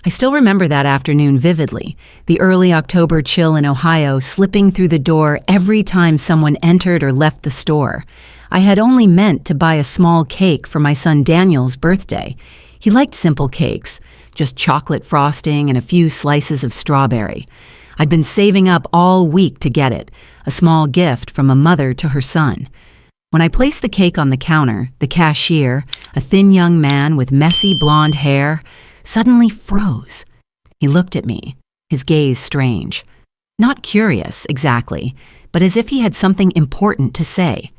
I still remember that afternoon vividly, the early October chill in Ohio slipping through the door every time someone entered or left the store. I had only meant to buy a small cake for my son Daniel's birthday. He liked simple cakes, just chocolate frosting and a few slices of strawberry. I'd been saving up all week to get it, a small gift from a mother to her son. When I placed the cake on the counter, the cashier, a thin young man with messy blonde hair, suddenly froze. He looked at me, his gaze strange. Not curious, exactly, but as if he had something important to say.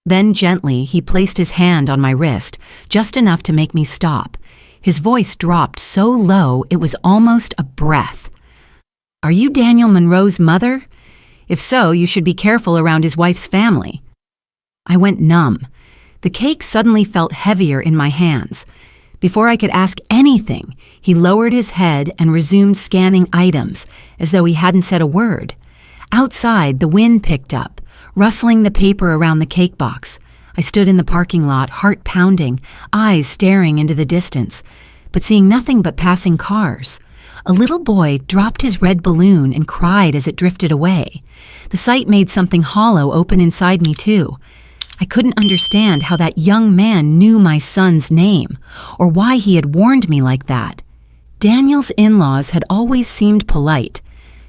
Then gently, he placed his hand on my wrist, just enough to make me stop. His voice dropped so low it was almost a breath. "Are you Daniel Monroe's mother? If so, you should be careful around his wife's family." I went numb. The cake suddenly felt heavier in my hands. Before I could ask anything, he lowered his head and resumed scanning items, as though he hadn't said a word. Outside, the wind picked up, rustling the paper around the cake box. I stood in the parking lot, heart pounding, eyes staring into the distance, but seeing nothing but passing cars. A little boy dropped his red balloon and cried as it drifted away. The sight made something hollow open inside me, too. I couldn't understand how that young man knew my son's name, or why he had warned me like that. Daniel's in-laws had always seemed polite,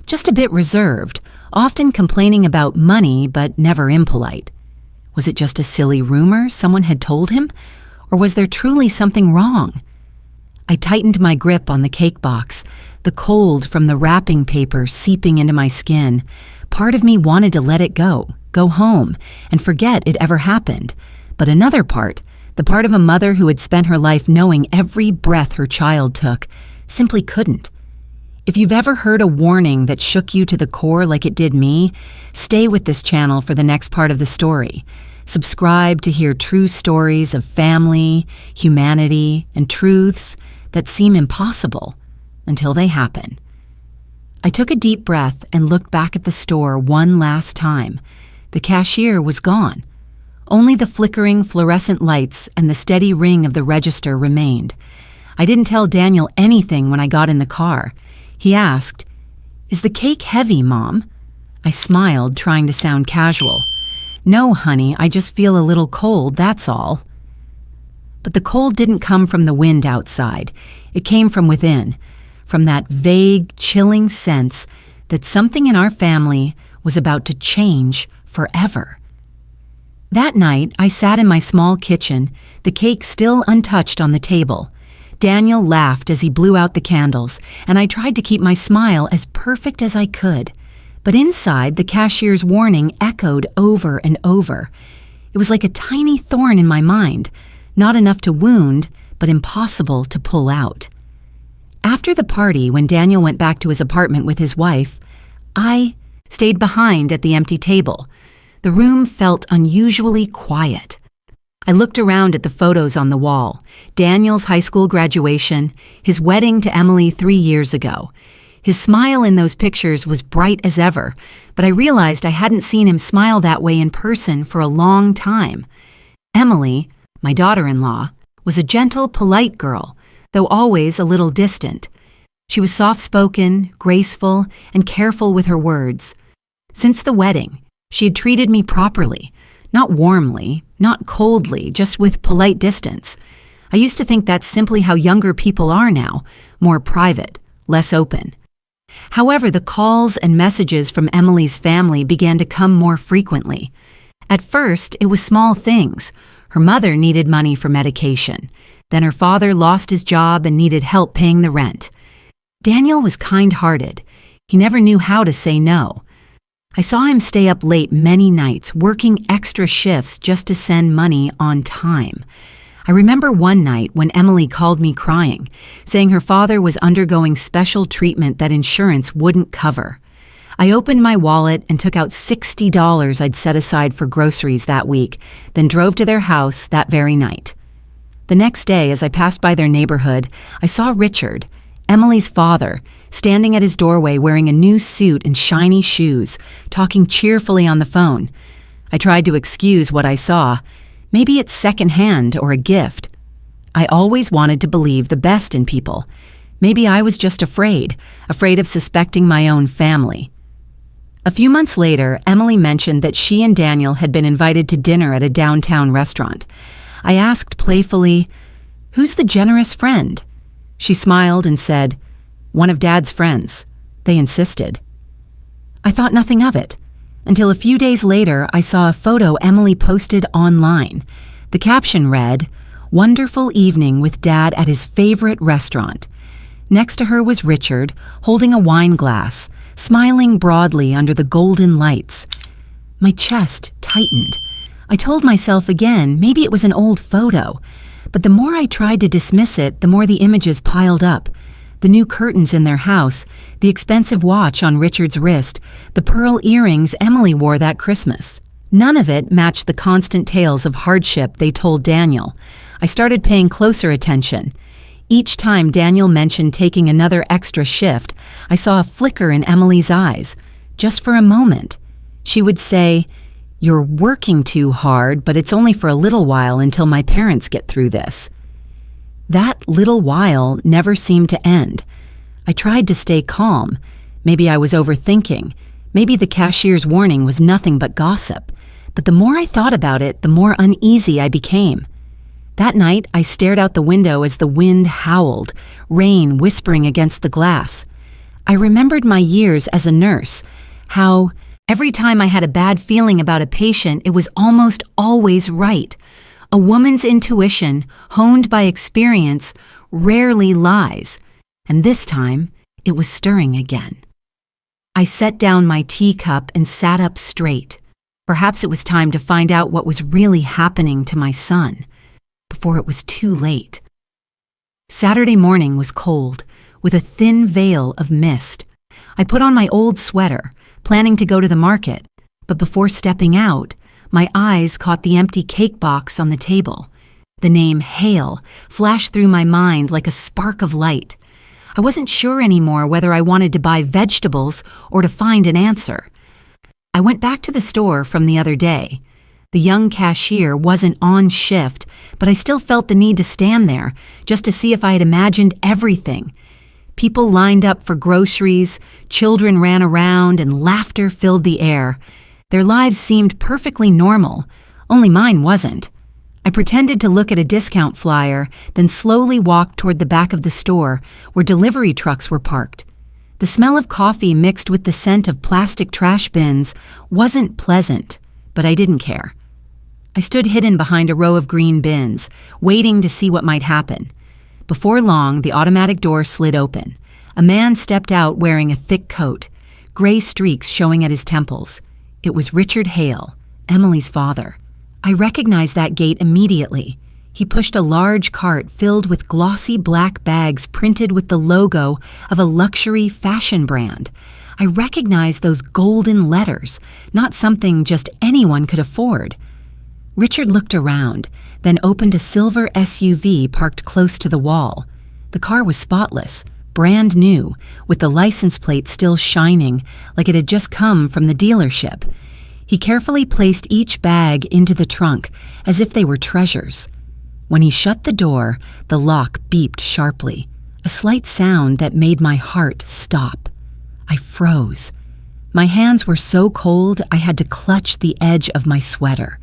just a bit reserved, often complaining about money but never impolite. Was it just a silly rumor someone had told him, or was there truly something wrong? I tightened my grip on the cake box, the cold from the wrapping paper seeping into my skin. Part of me wanted to let it go home, and forget it ever happened. But another part, the part of a mother who had spent her life knowing every breath her child took, simply couldn't. If you've ever heard a warning that shook you to the core like it did me, stay with this channel for the next part of the story. Subscribe to hear true stories of family, humanity, and truths that seem impossible until they happen. I took a deep breath and looked back at the store one last time. The cashier was gone. Only the flickering fluorescent lights and the steady ring of the register remained. I didn't tell Daniel anything when I got in the car. He asked, "Is the cake heavy, Mom?" I smiled, trying to sound casual. "No, honey, I just feel a little cold, that's all." But the cold didn't come from the wind outside. It came from within, from that vague, chilling sense that something in our family was about to change forever. That night, I sat in my small kitchen, the cake still untouched on the table. Daniel laughed as he blew out the candles, and I tried to keep my smile as perfect as I could. But inside, the cashier's warning echoed over and over. It was like a tiny thorn in my mind, not enough to wound, but impossible to pull out. After the party, when Daniel went back to his apartment with his wife, I stayed behind at the empty table. The room felt unusually quiet. I looked around at the photos on the wall, Daniel's high school graduation, his wedding to Emily 3 years ago. His smile in those pictures was bright as ever, but I realized I hadn't seen him smile that way in person for a long time. Emily, my daughter-in-law, was a gentle, polite girl, though always a little distant. She was soft-spoken, graceful, and careful with her words. Since the wedding, she had treated me properly, not warmly, not coldly, just with polite distance. I used to think that's simply how younger people are now, more private, less open. However, the calls and messages from Emily's family began to come more frequently. At first, it was small things. Her mother needed money for medication. Then her father lost his job and needed help paying the rent. Daniel was kind-hearted. He never knew how to say no. I saw him stay up late many nights, working extra shifts just to send money on time. I remember one night when Emily called me crying, saying her father was undergoing special treatment that insurance wouldn't cover. I opened my wallet and took out $60 I'd set aside for groceries that week, then drove to their house that very night. The next day, as I passed by their neighborhood, I saw Richard, Emily's father, standing at his doorway wearing a new suit and shiny shoes, talking cheerfully on the phone. I tried to excuse what I saw. Maybe it's secondhand or a gift. I always wanted to believe the best in people. Maybe I was just afraid of suspecting my own family. A few months later, Emily mentioned that she and Daniel had been invited to dinner at a downtown restaurant. I asked playfully, "Who's the generous friend?" She smiled and said, "One of Dad's friends. They insisted." I thought nothing of it, until a few days later I saw a photo Emily posted online. The caption read, "Wonderful evening with Dad at his favorite restaurant." Next to her was Richard, holding a wine glass, smiling broadly under the golden lights. My chest tightened. I told myself again, maybe it was an old photo. But the more I tried to dismiss it, the more the images piled up. The new curtains in their house, the expensive watch on Richard's wrist, the pearl earrings Emily wore that Christmas. None of it matched the constant tales of hardship they told Daniel. I started paying closer attention. Each time Daniel mentioned taking another extra shift, I saw a flicker in Emily's eyes, just for a moment. She would say, "You're working too hard, but it's only for a little while until my parents get through this." That little while never seemed to end. I tried to stay calm. Maybe I was overthinking. Maybe the cashier's warning was nothing but gossip. But the more I thought about it, the more uneasy I became. That night, I stared out the window as the wind howled, rain whispering against the glass. I remembered my years as a nurse, how every time I had a bad feeling about a patient, it was almost always right. A woman's intuition, honed by experience, rarely lies. And this time, it was stirring again. I set down my teacup and sat up straight. Perhaps it was time to find out what was really happening to my son, before it was too late. Saturday morning was cold, with a thin veil of mist. I put on my old sweater, planning to go to the market, but before stepping out, my eyes caught the empty cake box on the table. The name Hale flashed through my mind like a spark of light. I wasn't sure anymore whether I wanted to buy vegetables or to find an answer. I went back to the store from the other day. The young cashier wasn't on shift, but I still felt the need to stand there just to see if I had imagined everything. People lined up for groceries, children ran around, and laughter filled the air. Their lives seemed perfectly normal, only mine wasn't. I pretended to look at a discount flyer, then slowly walked toward the back of the store where delivery trucks were parked. The smell of coffee mixed with the scent of plastic trash bins wasn't pleasant, but I didn't care. I stood hidden behind a row of green bins, waiting to see what might happen. Before long, the automatic door slid open. A man stepped out wearing a thick coat, gray streaks showing at his temples. It was Richard Hale, Emily's father. I recognized that gait immediately. He pushed a large cart filled with glossy black bags printed with the logo of a luxury fashion brand. I recognized those golden letters, not something just anyone could afford. Richard looked around, then opened a silver SUV parked close to the wall. The car was spotless, brand new, with the license plate still shining like it had just come from the dealership. He carefully placed each bag into the trunk as if they were treasures. When he shut the door, the lock beeped sharply, a slight sound that made my heart stop. I froze. My hands were so cold I had to clutch the edge of my sweater.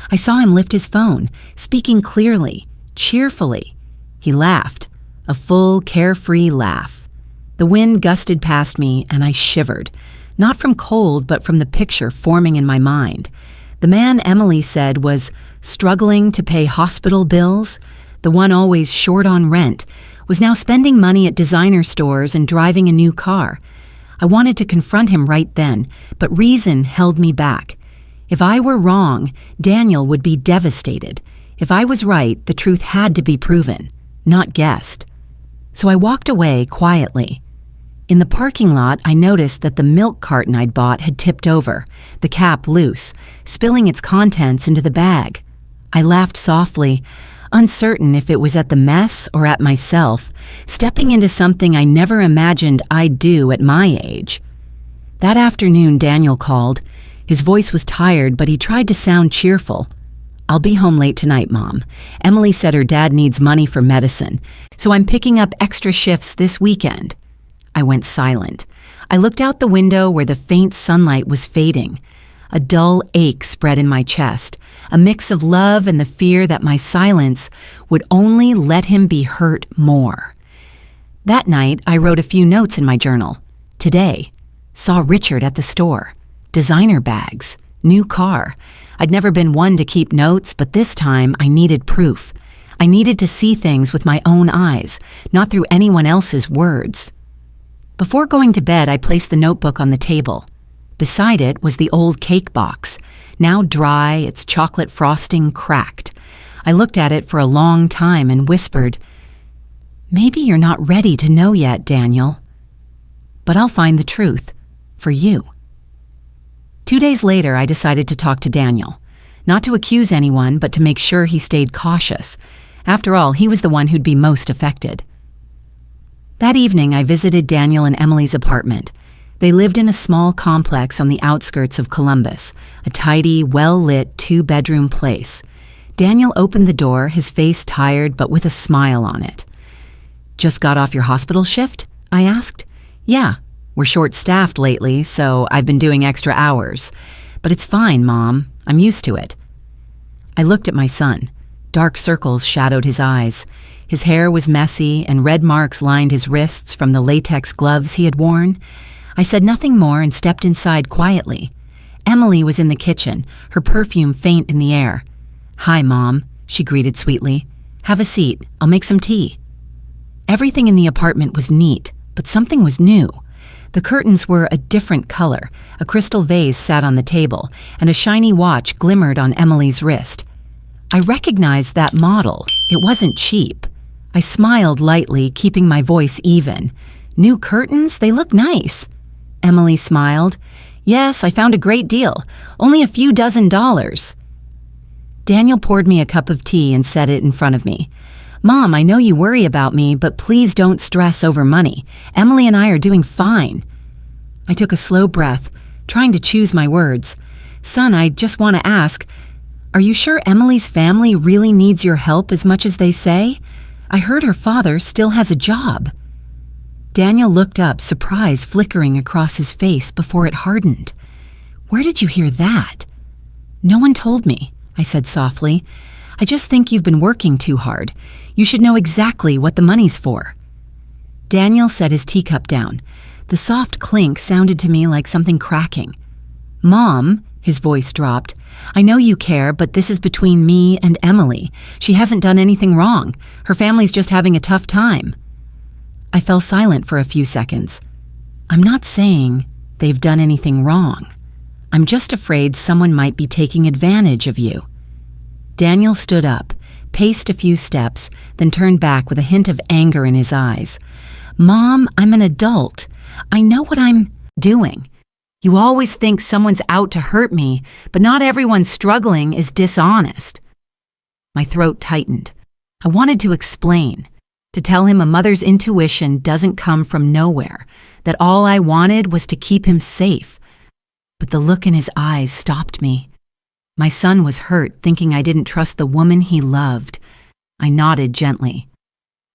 I saw him lift his phone, speaking clearly, cheerfully. He laughed, a full, carefree laugh. The wind gusted past me and I shivered, not from cold but from the picture forming in my mind. The man Emily said was struggling to pay hospital bills, the one always short on rent, was now spending money at designer stores and driving a new car. I wanted to confront him right then, but reason held me back. If I were wrong, Daniel would be devastated. If I was right, the truth had to be proven, not guessed. So I walked away quietly. In the parking lot, I noticed that the milk carton I'd bought had tipped over, the cap loose, spilling its contents into the bag. I laughed softly, uncertain if it was at the mess or at myself, stepping into something I never imagined I'd do at my age. That afternoon, Daniel called. His voice was tired, but he tried to sound cheerful. I'll be home late tonight, Mom. Emily said her dad needs money for medicine, so I'm picking up extra shifts this weekend. I went silent. I looked out the window where the faint sunlight was fading. A dull ache spread in my chest, a mix of love and the fear that my silence would only let him be hurt more. That night, I wrote a few notes in my journal. Today, saw Richard at the store. Designer bags, new car. I'd never been one to keep notes, but this time I needed proof. I needed to see things with my own eyes, not through anyone else's words. Before going to bed, I placed the notebook on the table. Beside it was the old cake box, now dry, its chocolate frosting cracked. I looked at it for a long time and whispered, "Maybe you're not ready to know yet, Daniel. But I'll find the truth, for you." 2 days later, I decided to talk to Daniel. Not to accuse anyone, but to make sure he stayed cautious. After all, he was the one who'd be most affected. That evening, I visited Daniel and Emily's apartment. They lived in a small complex on the outskirts of Columbus, a tidy, well-lit 2-bedroom place. Daniel opened the door, his face tired but with a smile on it. "Just got off your hospital shift?" I asked. "Yeah, we're short-staffed lately, so I've been doing extra hours. But it's fine, Mom. I'm used to it." I looked at my son. Dark circles shadowed his eyes. His hair was messy, and red marks lined his wrists from the latex gloves he had worn. I said nothing more and stepped inside quietly. Emily was in the kitchen, her perfume faint in the air. "Hi, Mom," she greeted sweetly. "Have a seat. I'll make some tea." Everything in the apartment was neat, but something was new. The curtains were a different color, a crystal vase sat on the table, and a shiny watch glimmered on Emily's wrist. I recognized that model. It wasn't cheap. I smiled lightly, keeping my voice even. "New curtains? They look nice." Emily smiled. "Yes, I found a great deal. Only a few $dozen." Daniel poured me a cup of tea and set it in front of me. "Mom, I know you worry about me, but please don't stress over money. Emily and I are doing fine." I took a slow breath, trying to choose my words. "Son, I just want to ask, are you sure Emily's family really needs your help as much as they say? I heard her father still has a job." Daniel looked up, surprise flickering across his face before it hardened. "Where did you hear that?" "No one told me," I said softly. "I just think you've been working too hard. You should know exactly what the money's for." Daniel set his teacup down. The soft clink sounded to me like something cracking. "Mom," his voice dropped, "I know you care, but this is between me and Emily. She hasn't done anything wrong. Her family's just having a tough time." I fell silent for a few seconds. "I'm not saying they've done anything wrong. I'm just afraid someone might be taking advantage of you." Daniel stood up, paced a few steps, then turned back with a hint of anger in his eyes. "Mom, I'm an adult. I know what I'm doing. You always think someone's out to hurt me, but not everyone struggling is dishonest." My throat tightened. I wanted to explain, to tell him a mother's intuition doesn't come from nowhere, that all I wanted was to keep him safe. But the look in his eyes stopped me. My son was hurt, thinking I didn't trust the woman he loved. I nodded gently.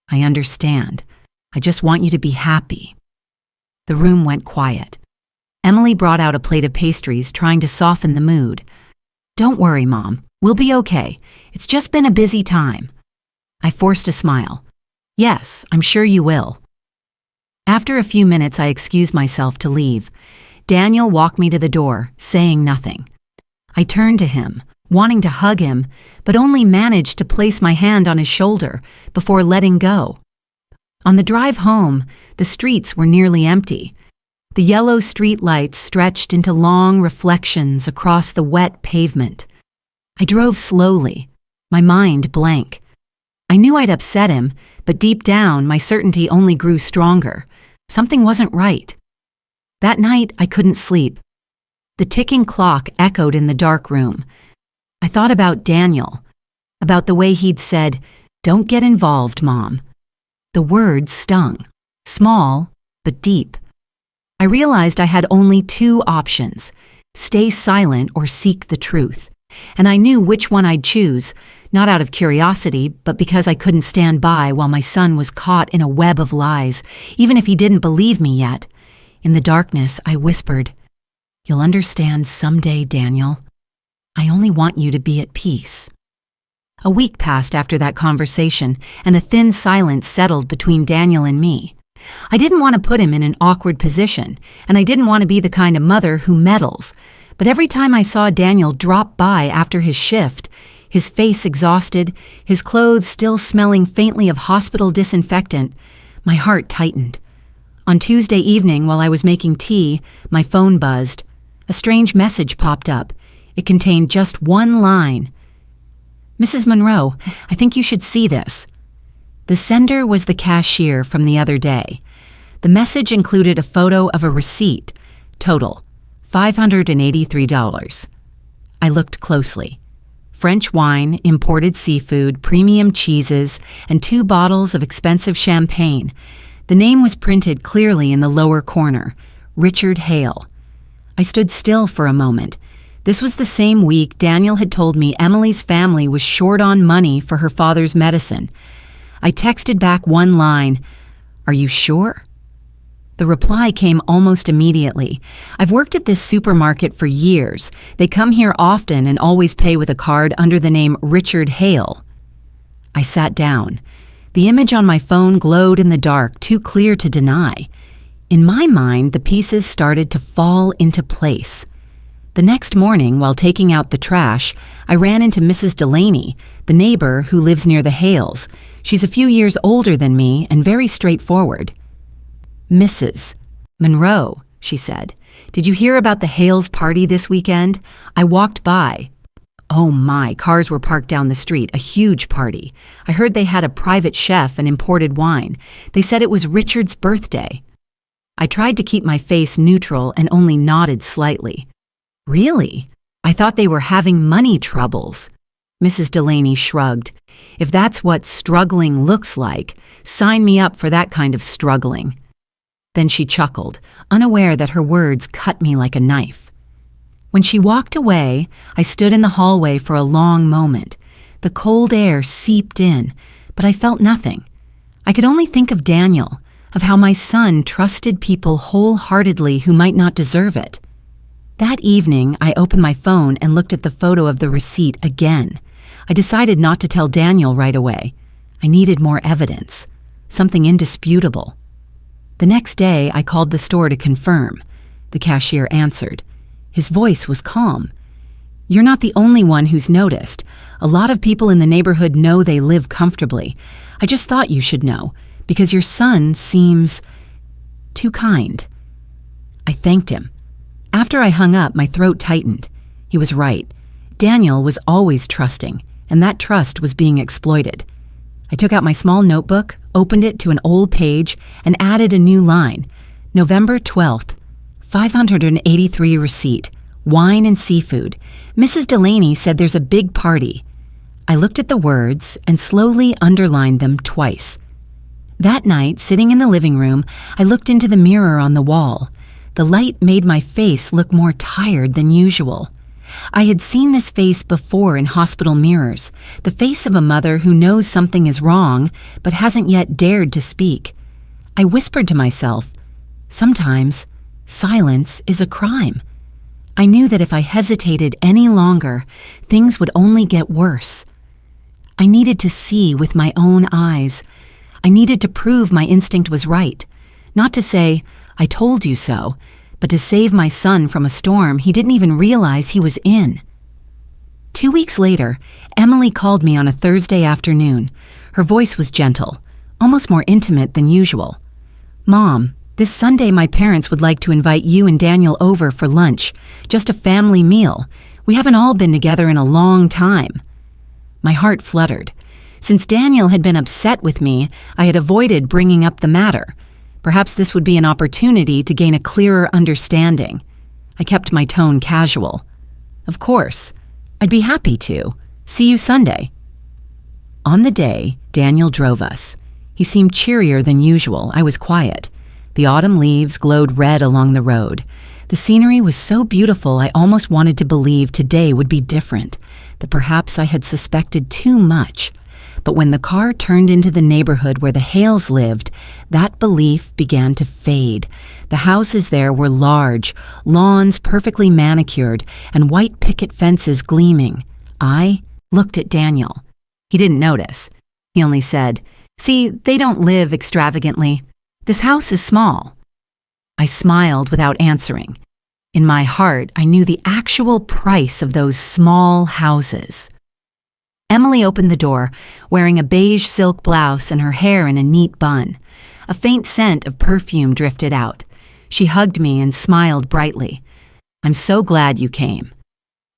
"I understand. I just want you to be happy." The room went quiet. Emily brought out a plate of pastries, trying to soften the mood. "Don't worry, Mom. We'll be okay. It's just been a busy time." I forced a smile. "Yes, I'm sure you will." After a few minutes, I excused myself to leave. Daniel walked me to the door, saying nothing. I turned to him, wanting to hug him, but only managed to place my hand on his shoulder before letting go. On the drive home, the streets were nearly empty. The yellow street lights stretched into long reflections across the wet pavement. I drove slowly, my mind blank. I knew I'd upset him, but deep down, my certainty only grew stronger. Something wasn't right. That night, I couldn't sleep. The ticking clock echoed in the dark room. I thought about Daniel, about the way he'd said, "Don't get involved, Mom." The words stung, small but deep. I realized I had only two options: stay silent or seek the truth. And I knew which one I'd choose, not out of curiosity, but because I couldn't stand by while my son was caught in a web of lies, even if he didn't believe me yet. In the darkness, I whispered, "You'll understand someday, Daniel. I only want you to be at peace." A week passed after that conversation, and a thin silence settled between Daniel and me. I didn't want to put him in an awkward position, and I didn't want to be the kind of mother who meddles. But every time I saw Daniel drop by after his shift, his face exhausted, his clothes still smelling faintly of hospital disinfectant, my heart tightened. On Tuesday evening, while I was making tea, my phone buzzed. A strange message popped up. It contained just one line. "Mrs. Monroe, I think you should see this." The sender was the cashier from the other day. The message included a photo of a receipt, total $583. I looked closely. French wine, imported seafood, premium cheeses, and 2 bottles of expensive champagne. The name was printed clearly in the lower corner, Richard Hale. I stood still for a moment. This was the same week Daniel had told me Emily's family was short on money for her father's medicine. I texted back one line, "Are you sure?" The reply came almost immediately. "I've worked at this supermarket for years. They come here often and always pay with a card under the name Richard Hale." I sat down. The image on my phone glowed in the dark, too clear to deny. In my mind, the pieces started to fall into place. The next morning, while taking out the trash, I ran into Mrs. Delaney, the neighbor who lives near the Hales. She's a few years older than me and very straightforward. "Mrs. Monroe," she said, "did you hear about the Hales party this weekend? I walked by. Oh my, cars were parked down the street, a huge party. I heard they had a private chef and imported wine. They said it was Richard's birthday." I tried to keep my face neutral and only nodded slightly. "Really? I thought they were having money troubles." Mrs. Delaney shrugged. "If that's what struggling looks like, sign me up for that kind of struggling." Then she chuckled, unaware that her words cut me like a knife. When she walked away, I stood in the hallway for a long moment. The cold air seeped in, but I felt nothing. I could only think of Daniel, of how my son trusted people wholeheartedly who might not deserve it. That evening, I opened my phone and looked at the photo of the receipt again. I decided not to tell Daniel right away. I needed more evidence, something indisputable. The next day, I called the store to confirm. The cashier answered. His voice was calm. "You're not the only one who's noticed. A lot of people in the neighborhood know they live comfortably. I just thought you should know, because your son seems too kind." I thanked him. After I hung up, my throat tightened. He was right. Daniel was always trusting, and that trust was being exploited. I took out my small notebook, opened it to an old page, and added a new line. November 12th, 583 receipt, wine and seafood. Mrs. Delaney said there's a big party. I looked at the words and slowly underlined them twice. That night, sitting in the living room, I looked into the mirror on the wall. The light made my face look more tired than usual. I had seen this face before in hospital mirrors, the face of a mother who knows something is wrong but hasn't yet dared to speak. I whispered to myself, sometimes silence is a crime. I knew that if I hesitated any longer, things would only get worse. I needed to see with my own eyes. I needed to prove my instinct was right, not to say, "I told you so," but to save my son from a storm he didn't even realize he was in. 2 weeks later, Emily called me on a Thursday afternoon. Her voice was gentle, almost more intimate than usual. "Mom, this Sunday my parents would like to invite you and Daniel over for lunch, just a family meal. We haven't all been together in a long time." My heart fluttered. Since Daniel had been upset with me, I had avoided bringing up the matter. Perhaps this would be an opportunity to gain a clearer understanding. I kept my tone casual. "Of course. I'd be happy to. See you Sunday." On the day, Daniel drove us. He seemed cheerier than usual. I was quiet. The autumn leaves glowed red along the road. The scenery was so beautiful I almost wanted to believe today would be different, that perhaps I had suspected too much. But when the car turned into the neighborhood where the Hales lived, that belief began to fade. The houses there were large, lawns perfectly manicured, and white picket fences gleaming. I looked at Daniel. He didn't notice. He only said, "See, they don't live extravagantly. This house is small." I smiled without answering. In my heart, I knew the actual price of those small houses. Emily opened the door, wearing a beige silk blouse and her hair in a neat bun. A faint scent of perfume drifted out. She hugged me and smiled brightly. "I'm so glad you came."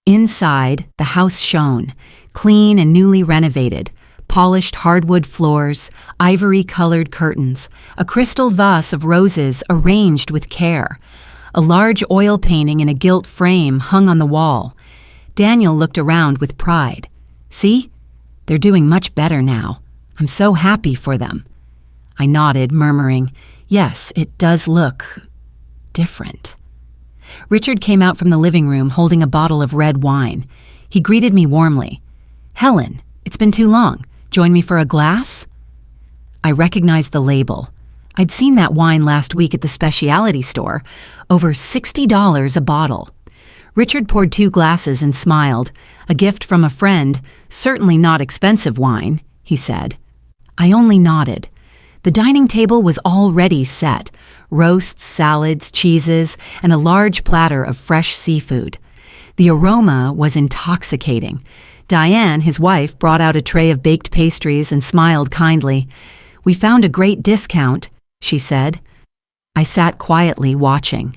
Inside, the house shone, clean and newly renovated. Polished hardwood floors, ivory-colored curtains, a crystal vase of roses arranged with care. A large oil painting in a gilt frame hung on the wall. Daniel looked around with pride. "See? They're doing much better now. I'm so happy for them." I nodded, murmuring, "Yes, it does look different." Richard came out from the living room holding a bottle of red wine. He greeted me warmly. "Helen, it's been too long. Join me for a glass?" I recognized the label. I'd seen that wine last week at the specialty store. Over $60 a bottle. Richard poured 2 glasses and smiled. "A gift from a friend. Certainly not expensive wine," he said. I only nodded. The dining table was already set. Roasts, salads, cheeses, and a large platter of fresh seafood. The aroma was intoxicating. Diane, his wife, brought out a tray of baked pastries and smiled kindly. "We found a great discount," she said. I sat quietly watching.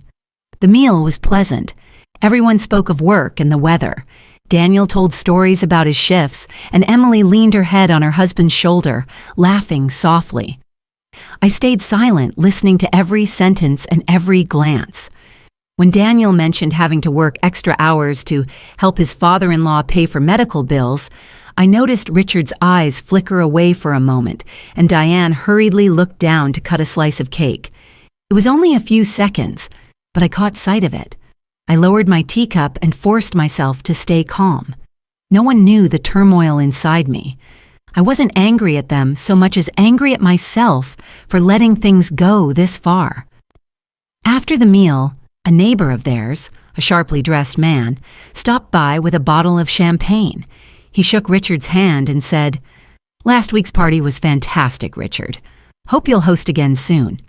The meal was pleasant. Everyone spoke of work and the weather. Daniel told stories about his shifts, and Emily leaned her head on her husband's shoulder, laughing softly. I stayed silent, listening to every sentence and every glance. When Daniel mentioned having to work extra hours to help his father-in-law pay for medical bills, I noticed Richard's eyes flicker away for a moment, and Diane hurriedly looked down to cut a slice of cake. It was only a few seconds, but I caught sight of it. I lowered my teacup and forced myself to stay calm. No one knew the turmoil inside me. I wasn't angry at them so much as angry at myself for letting things go this far. After the meal, a neighbor of theirs, a sharply dressed man, stopped by with a bottle of champagne. He shook Richard's hand and said, "Last week's party was fantastic, Richard. Hope you'll host again soon."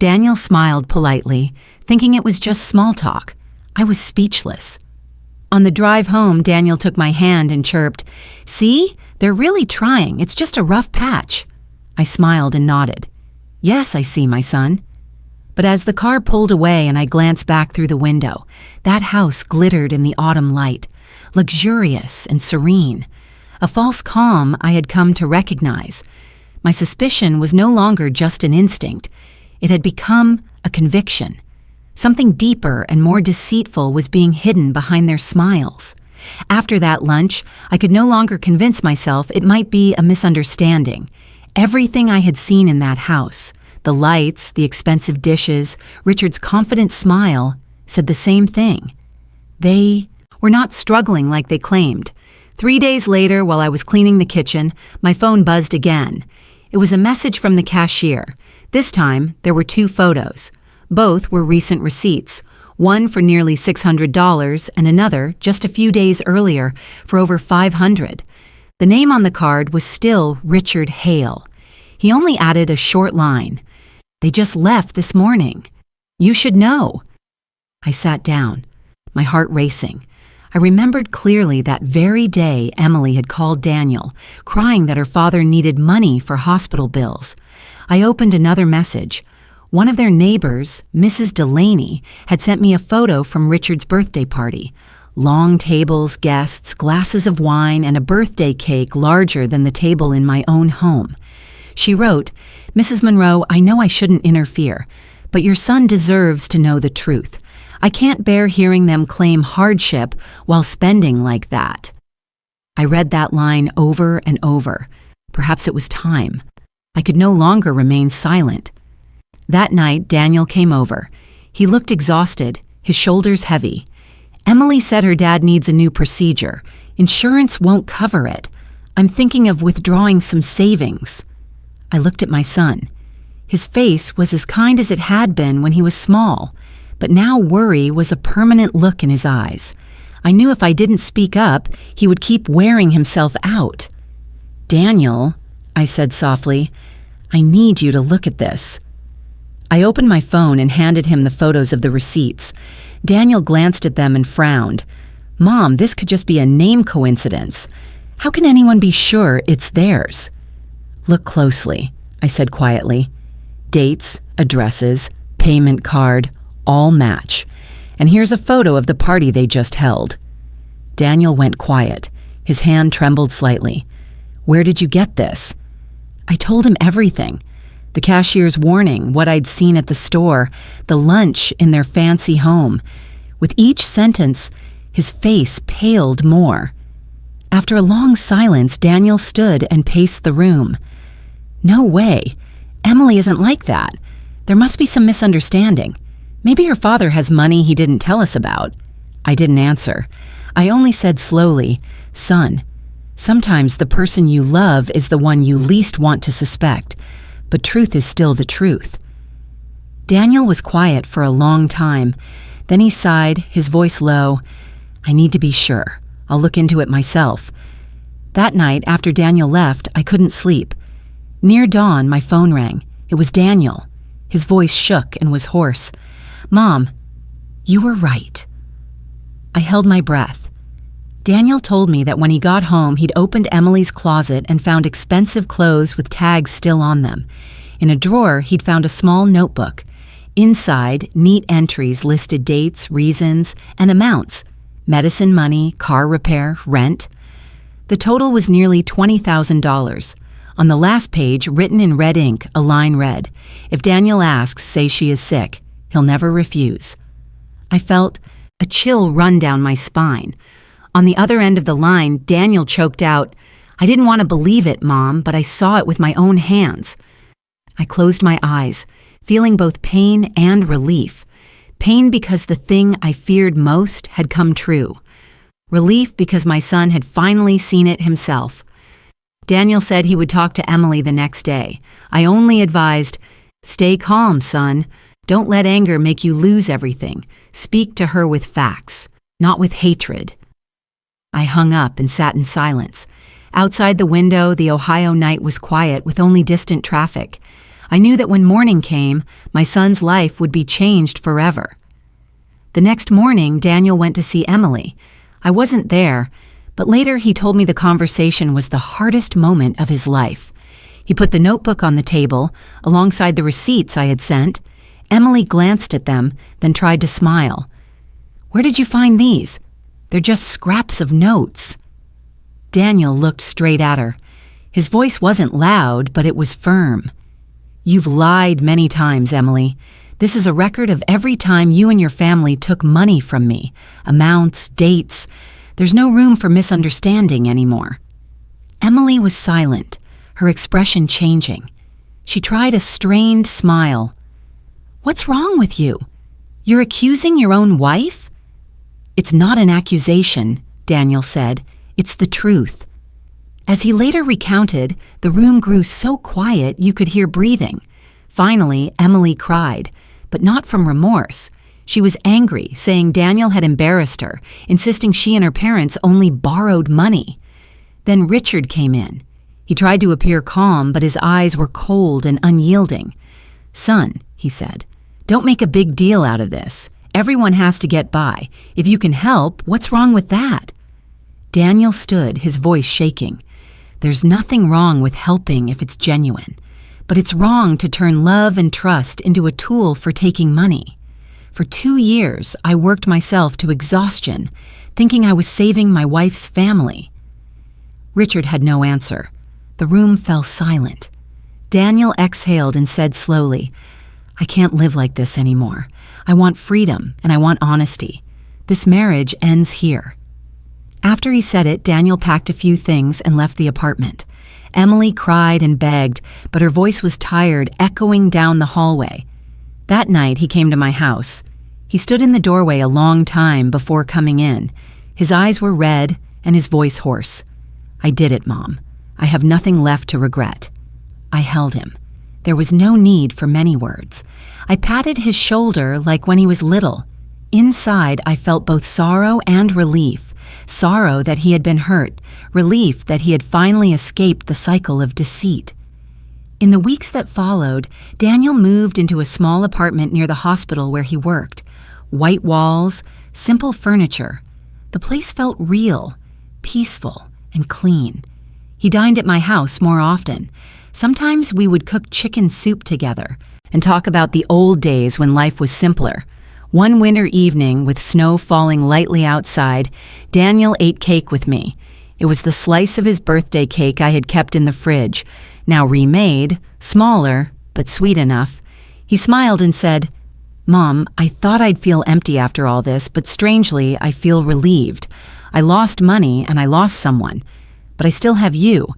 Daniel smiled politely, thinking it was just small talk. I was speechless. On the drive home, Daniel took my hand and chirped, "See? They're really trying. It's just a rough patch." I smiled and nodded. "Yes, I see, my son." But as the car pulled away and I glanced back through the window, that house glittered in the autumn light, luxurious and serene. A false calm I had come to recognize. My suspicion was no longer just an instinct. It had become a conviction. Something deeper and more deceitful was being hidden behind their smiles. After that lunch, I could no longer convince myself it might be a misunderstanding. Everything I had seen in that house, the lights, the expensive dishes, Richard's confident smile, said the same thing. They were not struggling like they claimed. 3 days later, while I was cleaning the kitchen, my phone buzzed again. It was a message from the cashier. This time, there were 2 photos. Both were recent receipts, one for nearly $600 and another, just a few days earlier, for over $500. The name on the card was still Richard Hale. He only added a short line. "They just left this morning. You should know." I sat down, my heart racing. I remembered clearly that very day Emily had called Daniel, crying that her father needed money for hospital bills. I opened another message. One of their neighbors, Mrs. Delaney, had sent me a photo from Richard's birthday party. Long tables, guests, glasses of wine, and a birthday cake larger than the table in my own home. She wrote, "Mrs. Monroe, I know I shouldn't interfere, but your son deserves to know the truth. I can't bear hearing them claim hardship while spending like that." I read that line over and over. Perhaps it was time. I could no longer remain silent. That night, Daniel came over. He looked exhausted, his shoulders heavy. Emily said her dad needs a new procedure. Insurance won't cover it. I'm thinking of withdrawing some savings. I looked at my son. His face was as kind as it had been when he was small, but now worry was a permanent look in his eyes. I knew if I didn't speak up, he would keep wearing himself out. "Daniel," I said softly, "I need you to look at this." I opened my phone and handed him the photos of the receipts. Daniel glanced at them and frowned. "Mom, this could just be a name coincidence. How can anyone be sure it's theirs?" "Look closely," I said quietly. "Dates, addresses, payment card, all match. And here's a photo of the party they just held." Daniel went quiet. His hand trembled slightly. "Where did you get this?" I told him everything. The cashier's warning, what I'd seen at the store, the lunch in their fancy home. With each sentence, his face paled more. After a long silence, Daniel stood and paced the room. "No way. Emily isn't like that. There must be some misunderstanding. Maybe her father has money he didn't tell us about." I didn't answer. I only said slowly, "Son, sometimes the person you love is the one you least want to suspect, but truth is still the truth." Daniel was quiet for a long time. Then he sighed, his voice low. "I need to be sure. I'll look into it myself." That night, after Daniel left, I couldn't sleep. Near dawn, my phone rang. It was Daniel. His voice shook and was hoarse. "Mom, you were right." I held my breath. Daniel told me that when he got home, he'd opened Emily's closet and found expensive clothes with tags still on them. In a drawer, he'd found a small notebook. Inside, neat entries listed dates, reasons, and amounts: medicine money, car repair, rent. The total was nearly $20,000. On the last page, written in red ink, a line read, "If Daniel asks, say she is sick. He'll never refuse." I felt a chill run down my spine. On the other end of the line, Daniel choked out, "I didn't want to believe it, Mom, but I saw it with my own hands." I closed my eyes, feeling both pain and relief. Pain because the thing I feared most had come true. Relief because my son had finally seen it himself. Daniel said he would talk to Emily the next day. I only advised, "Stay calm, son. Don't let anger make you lose everything. Speak to her with facts, not with hatred." I hung up and sat in silence. Outside the window, the Ohio night was quiet with only distant traffic. I knew that when morning came, my son's life would be changed forever. The next morning, Daniel went to see Emily. I wasn't there, but later he told me the conversation was the hardest moment of his life. He put the notebook on the table, alongside the receipts I had sent. Emily glanced at them, then tried to smile. "Where did you find these? They're just scraps of notes." Daniel looked straight at her. His voice wasn't loud, but it was firm. "You've lied many times, Emily. This is a record of every time you and your family took money from me. Amounts, dates. There's no room for misunderstanding anymore." Emily was silent, her expression changing. She tried a strained smile. "What's wrong with you? You're accusing your own wife?" "It's not an accusation," Daniel said. "It's the truth." As he later recounted, the room grew so quiet you could hear breathing. Finally, Emily cried, but not from remorse. She was angry, saying Daniel had embarrassed her, insisting she and her parents only borrowed money. Then Richard came in. He tried to appear calm, but his eyes were cold and unyielding. "Son," he said, "don't make a big deal out of this. Everyone has to get by. If you can help, what's wrong with that?" Daniel stood, his voice shaking. "There's nothing wrong with helping if it's genuine, but it's wrong to turn love and trust into a tool for taking money. For 2 years, I worked myself to exhaustion, thinking I was saving my wife's family." Richard had no answer. The room fell silent. Daniel exhaled and said slowly, "I can't live like this anymore. I want freedom and I want honesty. This marriage ends here." After he said it, Daniel packed a few things and left the apartment. Emily cried and begged, but her voice was tired, echoing down the hallway. That night, he came to my house. He stood in the doorway a long time before coming in. His eyes were red and his voice hoarse. "I did it, Mom. I have nothing left to regret." I held him. There was no need for many words. I patted his shoulder like when he was little. Inside, I felt both sorrow and relief. Sorrow that he had been hurt, relief that he had finally escaped the cycle of deceit. In the weeks that followed, Daniel moved into a small apartment near the hospital where he worked. White walls, simple furniture. The place felt real, peaceful, and clean. He dined at my house more often. Sometimes we would cook chicken soup together and talk about the old days when life was simpler. One winter evening, with snow falling lightly outside, Daniel ate cake with me. It was the slice of his birthday cake I had kept in the fridge, now remade, smaller, but sweet enough. He smiled and said, "Mom, I thought I'd feel empty after all this, but strangely, I feel relieved. I lost money and I lost someone, but I still have you.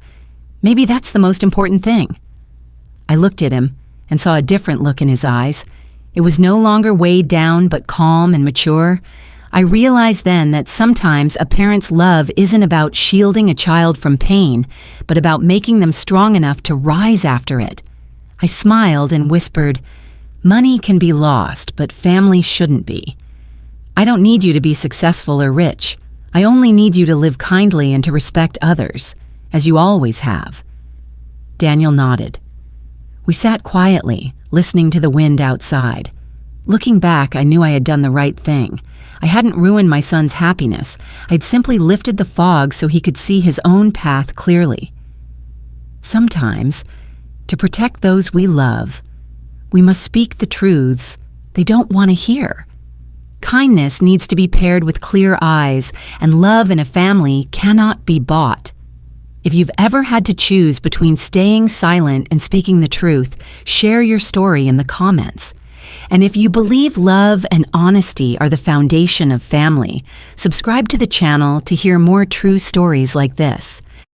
Maybe that's the most important thing." I looked at him and saw a different look in his eyes. It was no longer weighed down, but calm and mature. I realized then that sometimes a parent's love isn't about shielding a child from pain, but about making them strong enough to rise after it. I smiled and whispered, "Money can be lost, but family shouldn't be. I don't need you to be successful or rich. I only need you to live kindly and to respect others, as you always have." Daniel nodded. We sat quietly, listening to the wind outside. Looking back, I knew I had done the right thing. I hadn't ruined my son's happiness. I'd simply lifted the fog so he could see his own path clearly. Sometimes, to protect those we love, we must speak the truths they don't want to hear. Kindness needs to be paired with clear eyes, and love in a family cannot be bought. If you've ever had to choose between staying silent and speaking the truth, share your story in the comments. And if you believe love and honesty are the foundation of family, subscribe to the channel to hear more true stories like this.